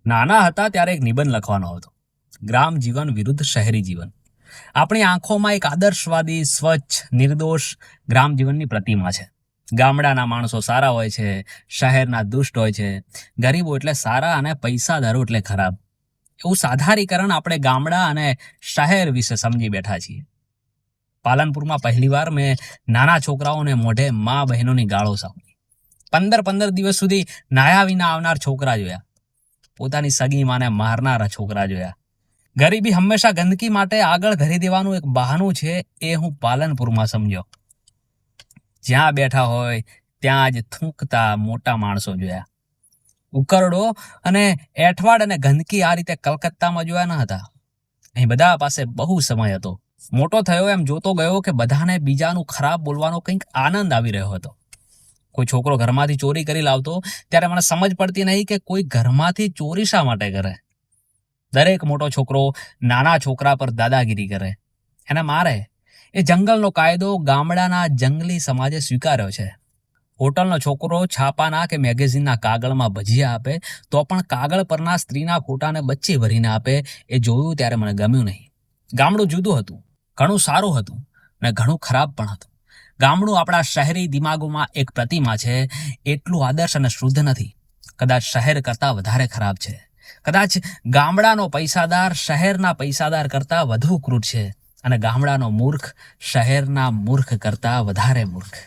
નાના હતા ત્યારે એક નિબંધ લખવાનો હતો, ગ્રામ જીવન વિરુદ્ધ શહેરી જીવન. આપણી આંખોમાં એક આદર્શવાદી, સ્વચ્છ, નિર્દોષ ગ્રામ જીવનની પ્રતિમા છે. ગામડાના માણસો સારા હોય છે, શહેરના દુષ્ટ હોય છે, ગરીબો એટલે સારા અને પૈસાદારો એટલે ખરાબ. એવું સાધારીકરણ આપણે ગામડા અને શહેર વિશે સમજી બેઠા છીએ. પાલનપુરમાં પહેલીવાર મેં નાના છોકરાઓને મોઢે મા બહેનોની ગાળો સાંભળી. 15 દિવસ સુધી નાયા વિના આવનાર છોકરા જોયા. પોતાની સગી માને મારનારા છોકરા જોયા. ગરીબી હંમેશા ગંદકી માટે આગળ ધરી દેવાનું એક બહાનું છે, એ હું પાલનપુરમાં સમજ્યો. જ્યાં બેઠા હોય ત્યાં જ થૂંકતા મોટા માણસો જોયા. ઉકરડો અને એઠવાડ અને ગંદકી આ રીતે કલકત્તામાં જોયા ન હતા. અહીં બધા પાસે બહુ સમય હતો. મોટો થયો એમ જોતો ગયો કે બધાને બીજાનું ખરાબ બોલવાનો કંઈક આનંદ આવી રહ્યો હતો. કોઈ છોકરો ઘરમાંથી ચોરી કરી લાવતો ત્યારે મને સમજ પડતી નહીં કે કોઈ ઘરમાંથી ચોરી શા માટે કરે. દરેક મોટો છોકરો નાના છોકરા પર દાદાગીરી કરે, એને મારે. એ જંગલનો કાયદો ગામડાના જંગલી સમાજે સ્વીકાર્યો છે. હોટલનો છોકરો છાપાના કે મેગેઝિનના કાગળમાં ભજીયા આપે તો પણ કાગળ પરના સ્ત્રીના ફોટાને બચ્ચી ભરીને આપે. એ જોયું ત્યારે મને ગમ્યું નહીં. ગામડું જુદું હતું, ઘણું સારું હતું અને ઘણું ખરાબ પણ હતું. ગામડું આપણા શહેરી દિમાગોમાં એક પ્રતિમા છે, એટલું આદર્શ અને શુદ્ધ નથી. કદાચ શહેર કરતાં વધારે ખરાબ છે. કદાચ ગામડાનો પૈસાદાર શહેરના પૈસાદાર કરતાં વધુ ક્રૂર છે અને ગામડાનો મૂર્ખ શહેરના મૂર્ખ કરતાં વધારે મૂર્ખ.